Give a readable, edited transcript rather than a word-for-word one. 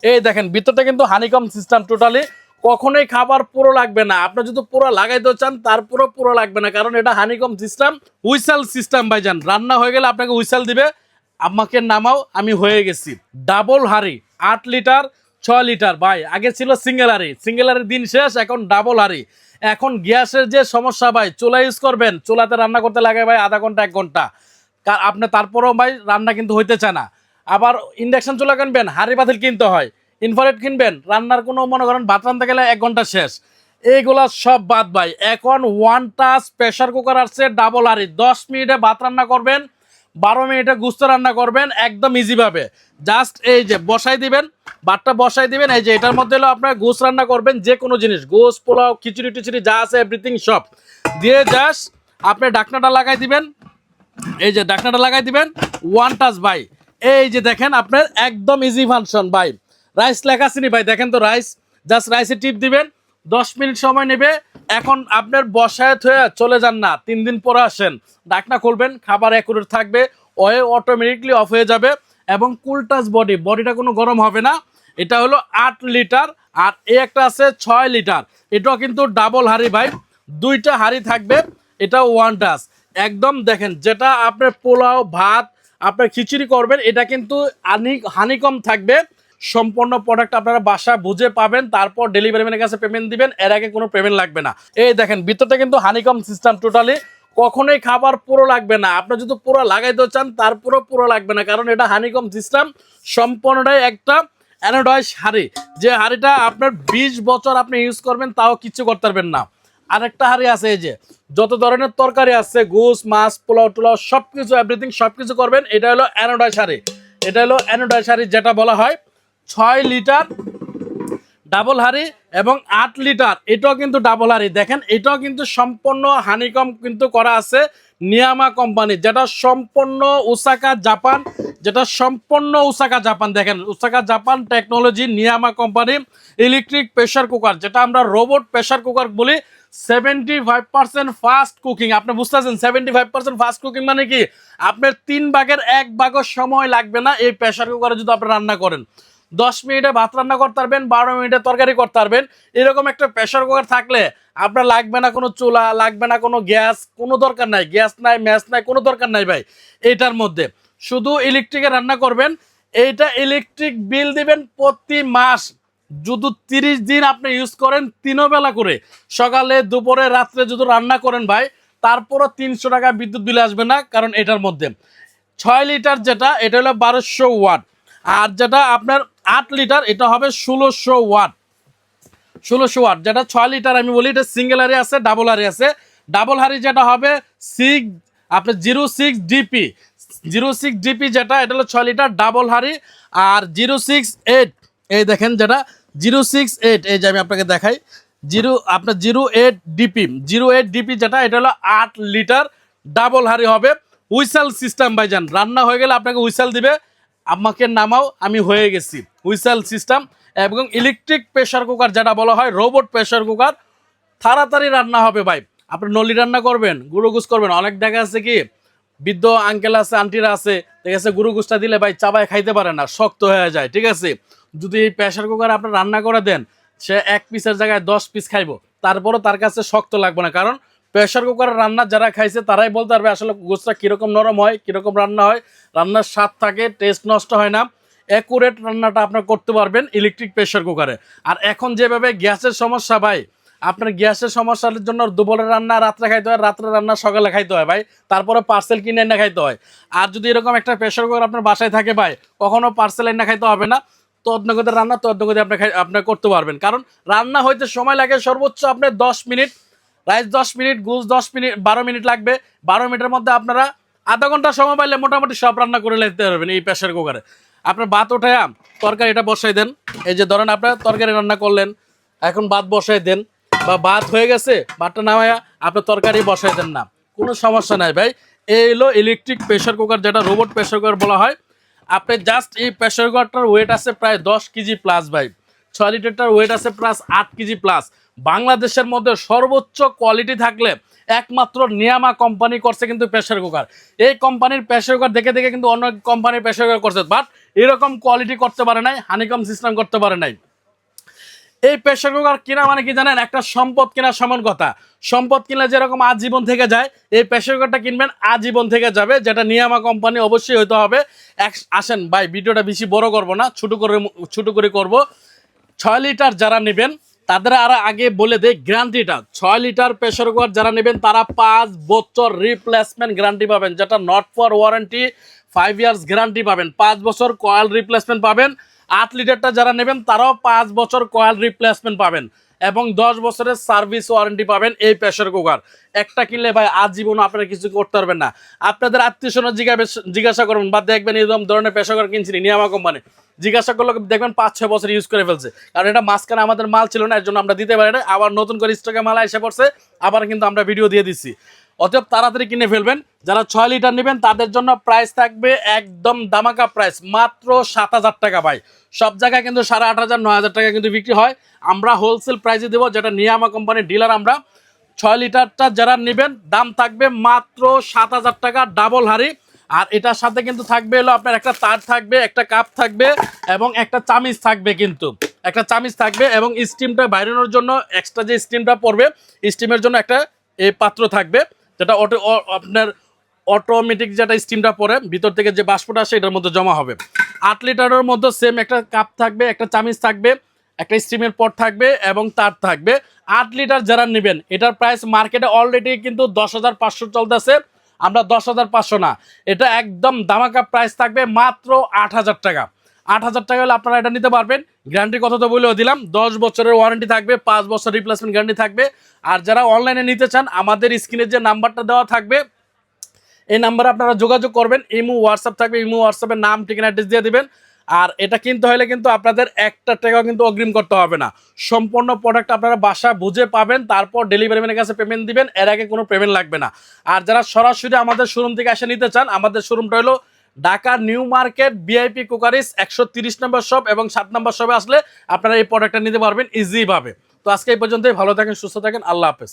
এই দেখেন ভিতরটা কিন্তু হানিকম সিস্টেম টোটালি, কখনোই খাবার পুরো লাগবে না। আপনি যদি পুরো লাগাইতে চান তারপরও পুরো লাগবে না, কারণ এটা হানিকম সিস্টেম। হুইসেল সিস্টেম ভাইজান, রান্না হয়ে গেলে আপনাকে হুইসেল দিবে, আমাকে নামাও আমি হয়ে গেছি। ডাবল হাড়ি 8 লিটার 6 লিটার ভাই, আগে ছিল সিঙ্গেল হাড়ি, সিঙ্গেল হাড়ির দিন শেষ, এখন ডাবল হাড়ি। এখন গ্যাসের যে সমস্যা ভাই, চুলা ইউজ করবেন, চুলাতে রান্না করতে লাগে ভাই আধা ঘন্টা 1 ঘন্টা, আপনি তারপরেও ভাই রান্না কিন্তু হইতে চায় না। আবার ইন্ডাকশন চুলা কিনবেন, হাঁড়ি পাতিল কিনতে হয়। ইনফ্রারেড কিনবেন, রান্নার কোনো মনে করেন ভাত রান্নতে গেলে 1 ঘন্টা শেষ। এইগুলা সব বাদ ভাই, এখন ওয়ান টাচ প্রেশার কুকার আসছে ডাবল হাঁড়ি, 10 মিনিটে ভাত রান্না করবেন, 12 মিনিটে গুস্ত রান্না করবেন একদম ইজিভাবে। জাস্ট এই যে বসাই দিবেন, ভাতটা বসাই দিবেন, এই যে এটার মধ্যে হলো আপনার গোস রান্না করবেন, যে কোনো জিনিস, গোস পোলাও খিচুড়ি টিচুড়ি যা আছে এভরিথিং সব দিয়ে জাস্ট আপনি ঢাকনাটা লাগাই দিবেন। এই যে ঢাকনাটা লাগাই দিবেন, ওয়ান টাচ ভাই। এই যে দেখেন আপনার একদম ইজি ফাংশন ভাই। রাইস লেখা চিনি ভাই, দেখেন তো রাইস, জাস্ট রাইসে টিপ দিবেন, 10 মিনিট সময় নেবে। এখন আপনার বসায় থয়ে চলে যান না, 3 দিন পরে আসেন, ঢাকনা খুলবেন, খাবার অ্যাকুরেট থাকবে, অয়ে অটোমেটিকলি অফ হয়ে যাবে। এবং কুল টাচ বডিটা কোনো গরম হবে না। এটা হলো 8 লিটার, আর এই একটা আছে 6 লিটার, এটাও কিন্তু ডাবল হাঁড়ি ভাই, 2টা হাঁড়ি থাকবে। এটা ওয়ান টাচ একদম। দেখেন যেটা আপনার পোলাও ভাত আপনার খিচুড়ি করবেন, এটা কিন্তু হানিকম থাকবে। সম্পূর্ণ প্রোডাক্ট আপনারা বাসা বুঝে পাবেন, তারপর ডেলিভারি ম্যানের কাছে পেমেন্ট দিবেন, এর আগে কোনো পেমেন্ট লাগবে না। এই দেখেন ভিতরটা কিন্তু হানিকম সিস্টেম টোটালি, কখনোই খাবার পুরো লাগবে না। আপনি যদি পুরো লাগাইতে চান তারপরও পুরো লাগবে না, কারণ এটা হানিকম সিস্টেম। সম্পূর্ণটাই একটা অ্যানোডাইজ হাঁড়ি, যে হাঁড়িটা আপনার 20 বছর আপনি ইউজ করবেন তাও কিচ্ছু করতে পারবেন না। আরেকটা হাঁড়ি আছে, এই যে যত ধরনের তরকারি আছে, গোস মাছ পোলাও টোলাও সবকিছু এভরিথিং সবকিছু করবেন, এটা হলো অ্যানোডাইজ হাঁড়ি। এটা হলো অ্যানোডাইজ হাঁড়ি, যেটা বলা হয় 6 লিটার ডাবল হাঁড়ি এবং 8 লিটার, এটাও কিন্তু ডাবল হাঁড়ি। দেখেন এটাও কিন্তু সম্পূর্ণ হানিকম কিন্তু করা আছে নিয়ামা কোম্পানি, যেটা সম্পূর্ণ ওসাকা জাপান, দেখেন ওসাকা জাপান টেকনোলজি নিয়ামা কোম্পানি ইলেকট্রিক প্রেসার কুকার, যেটা আমরা রোবট প্রেসার কুকার বলি। 75% ফাস্ট কুকিং, আপনি বুঝতেছেন 75% ফাস্ট কুকিং মানে কি, আপনার 3/1 সময় লাগবে না এই প্রেসার কুকারে যদি আপনি রান্না করেন। 10 মিনিটে ভাত রান্না করতে পারবেন, 12 মিনিটে তরকারি করতে পারবেন। এরকম একটা প্রেসার কুকার থাকলে আপনার লাগবে না কোনো চুলা, লাগবে না কোনো গ্যাস, কোনো দরকার নাই, গ্যাস নাই ম্যাচ নাই, কোনো দরকার নাই ভাই। এইটার মধ্যে শুধু ইলেকট্রিকে রান্না করবেন। এইটা ইলেকট্রিক বিল দিবেন প্রতি মাস, যদি 30 দিন আপনি ইউজ করেন 3 বেলা করে, সকালে দুপুরে রাত্রে যদি রান্না করেন ভাই, তারপরও 300 টাকা বিদ্যুৎ বিল আসবে না, কারণ এটার মধ্যে 6 লিটার যেটা, এটা হলো 1200 ওয়াট। আর যেটা আপনার 8 লিটার, এটা হবে 1600 ওয়াট। 1600 ওয়াট যেটা 6 লিটার আমি বলি, এটা সিঙ্গেল হাঁড়ি আছে, ডাবল হাঁড়ি আছে। ডাবল হাঁড়ি যেটা হবে আপনার 06 ডিপি, 06 ডিপি যেটা, এটা হলো 6 লিটার ডাবল হাঁড়ি। আর 068, এই দেখেন যেটা 068, এই যে আমি আপনাকে দেখাই, আপনার 08 ডিপি, 08 ডিপি যেটা, এটা হলো 8 লিটার ডাবল হাঁড়ি হবে। হুইসেল সিস্টেম ভাইজান, রান্না হয়ে গেলে আপনাকে হুইসেল দিবে, আমাকে নামাও আমি হয়ে গেছি, হুইসেল সিস্টেম। এবং ইলেকট্রিক প্রেসার কুকার, যেটা বলা হয় রোবট প্রেসার কুকার, তাড়াতাড়ি রান্না হবে ভাই। আপনি নলি রান্না করবেন, গুঁড়ো গুস করবেন, অনেক দেখা আছে কি বৃদ্ধ আঙ্কেল আছে আন্টিরা আছে, ঠিক আছে, গুঁড়ো গুসটা দিলে ভাই চাবায় খাইতে পারে না, শক্ত হয়ে যায়, ঠিক আছে। যদি এই প্রেসার কুকার আপনি রান্না করে দেন, সে 1 পিসের জায়গায় 10 পিস খাইবো, তারপরও তার কাছে শক্ত লাগবে না, কারণ প্রেসার কুকারের রান্না যারা খাইছে তারাই বলতে পারবে আসলে গোসটা কীরকম নরম হয়, কীরকম রান্না হয়, রান্নার স্বাদ থাকে, টেস্ট নষ্ট হয় না। অ্যাকুরেট রান্নাটা আপনার করতে পারবেন ইলেকট্রিক প্রেসার কুকারে। আর এখন যেভাবে গ্যাসের সমস্যা ভাই, আপনার গ্যাসের সমস্যার জন্য দুপুরের রান্না রাত্রে খাইতে হয়, রাত্রে রান্না সকালে খাইতে হয় ভাই, তারপরে পার্সেল কিনে এনে খাইতে হয়। আর যদি এরকম একটা প্রেসার কুকার আপনার বাসায় থাকে ভাই, কখনো পার্সেল এনে খাইতে হবে না, তদনগদের রান্না তদনগদে আপনি করতে পারবেন। কারণ রান্না হইতে সময় লাগে সর্বোচ্চ আপনার 10 মিনিট, রাইস 10 মিনিট, গুজ 10 মিনিট, 12 মিনিট লাগবে। 12 মিনিটের মধ্যে আপনারা আধা ঘন্টা সময় পাইলে মোটামুটি সব রান্না করে নিতে পারবেন এই প্রেসার কুকারে। আপনার ভাত উঠায়া তরকারি এটা বসাই দেন, এই যে ধরেন আপনার তরকারি রান্না করলেন, এখন ভাত বসাই দেন, বা ভাত হয়ে গেছে ভাতটা নামায়া আপনার তরকারি বসাই দেন না, কোনো সমস্যা নাই ভাই। এই হলো ইলেকট্রিক প্রেসার কুকার, যেটা রোবট প্রেসার কুকার বলা হয়। আপনি জাস্ট এই প্রেসার কুকারটার ওয়েট আছে প্রায় 10 কেজি প্লাস ভাই, 6 লিটারটার ওয়েট আছে প্লাস 8 কেজি প্লাস। বাংলাদেশের মধ্যে সর্বোচ্চ কোয়ালিটি থাকলে একমাত্র নিয়ামা কোম্পানি করছে কিন্তু প্রেসার কুকার। এই কোম্পানির প্রেসার কুকার দেখে দেখে কিন্তু অন্য কোম্পানির প্রেসার কুকার করছে, বাট এরকম কোয়ালিটি করতে পারে নাই, হানিকম সিস্টেম করতে পারে নাই। এই প্রেসার কুকার কিনা মানে কি জানেন, একটা সম্পদ কেনার সমান কথা। সম্পদ কিনলে যেরকম আজীবন থেকে যায়, এই প্রেসার কুকারটা কিনবেন আজীবন থেকে যাবে, যেটা নিয়ামা কোম্পানি অবশ্যই হইতে হবে। আসেন ভাই, ভিডিওটা বেশি বড় করব না, ছোট করে করব। 6 লিটার যারা নেবেন তাদের আর আগে বলে দেয় গ্যারান্টিটা। 6 লিটার প্রেসার কুকার যারা নেবেন তারা 5 বছর রিপ্লেসমেন্ট গ্যারান্টি পাবেন, যেটা not for warranty. 5 years guarantee পাবেন, 5 বছর কয়েল রিপ্লেসমেন্ট পাবেন। 8 লিটারটা যারা নেবেন তারাও 5 বছর কয়েল রিপ্লেসমেন্ট পাবেন এবং 10 বছরের সার্ভিস ওয়ারেন্টি পাবেন। এই প্রেসার কুকার একটা কিনলে ভাই আজীবন আপনারা কিছু করতে পারবেন না। আপনাদের আত্মীয়স্বজন জিজ্ঞাসা করবেন বা দেখবেন এরকম ধরনের প্রেসার কুকার কিনছিনি নিয়ামা কোম্পানি, জিজ্ঞাসা করলে দেখবেন 5-6 বছর ইউজ করে ফেলছে, কারণ এটা মাঝখানে আমাদের মাল ছিল না, এর জন্য আমরা দিতে পারি না। আবার নতুন করে স্টকে মাল এসে পড়ছে, আবার কিন্তু আমরা ভিডিও দিয়ে দিচ্ছি। অতএব তাড়াতাড়ি কিনে ফেলবেন। যারা 6 লিটার নেবেন তাদের জন্য প্রাইস থাকবে একদম দামাকা প্রাইস, মাত্র 7,000 টাকা। ভাই সব জায়গায় কিন্তু 8,500 9,000 টাকা কিন্তু বিক্রি হয়, আমরা হোলসেল প্রাইসে দেবো, যেটা নিয়ামা কোম্পানির ডিলার আমরা। 6 লিটারটা যারা নেবেন দাম থাকবে মাত্র 7,000 টাকা, ডাবল হাড়ি। আর এটার সাথে কিন্তু থাকবে হলো আপনার একটা তার থাকবে, একটা কাপ থাকবে এবং একটা চামিচ থাকবে, কিন্তু একটা চামিচ থাকবে এবং স্টিমটা বাইরানোর জন্য এক্সট্রা যে স্টিমটা পড়বে, স্টিমের জন্য একটা এই পাত্র থাকবে, যেটা আপনার অটোমেটিক যেটা স্টিমটা পড়ে ভিতর থেকে যে বাষ্পটা আসে এটার মধ্যে জমা হবে। 8 লিটারের মধ্যে সেম একটা কাপ থাকবে, একটা চামিচ থাকবে, একটা স্টিমের পট থাকবে এবং তার থাকবে। 8 লিটার যারা নেবেন এটার প্রাইস মার্কেটে অলরেডি কিন্তু 10,500 চলতেছে, আমরা 10,500 না, এটা একদম দামাকা প্রাইস থাকবে মাত্র 8,000 টাকা। 8,000 টাকা হলে আপনারা এটা নিতে পারবেন। গ্যারান্টির কথা তো বলেও দিলাম, 10 বছরের ওয়ারেন্টি থাকবে, 5 বছর রিপ্লেসমেন্ট গ্যারান্টি থাকবে। আর যারা অনলাইনে নিতে চান আমাদের স্ক্রিনে যে নাম্বারটা দেওয়া থাকবে এই নাম্বারে আপনারা যোগাযোগ করবেন। ইমো হোয়াটসঅ্যাপ থাকবে, ইমো হোয়াটসঅ্যাপের নাম ঠিকানা অ্যাড্রেস দিয়ে দিবেন। আর এটা কিনতে হলে কিন্তু আপনাদের একটা টাকাও কিন্তু অগ্রিম করতে হবে না, সম্পূর্ণ প্রোডাক্ট আপনারা বাসা বুঝে পাবেন, তারপর ডেলিভারি ম্যানের কাছে পেমেন্ট দিবেন, এর আগে কোনো পেমেন্ট লাগবে না। আর যারা সরাসরি আমাদের শোরুম থেকে এসে নিতে চান, আমাদের শোরুমটা হলো Dhaka new market VIP cookeries 130 নম্বর শপ এবং 7 নম্বর শপে আসলে আপনারা এই প্রোডাক্টটা নিতে পারবেন ইজিভাবে। তো আজকে এই পর্যন্তই, ভালো থাকেন, সুস্থ থাকেন, আল্লাহ হাফেজ।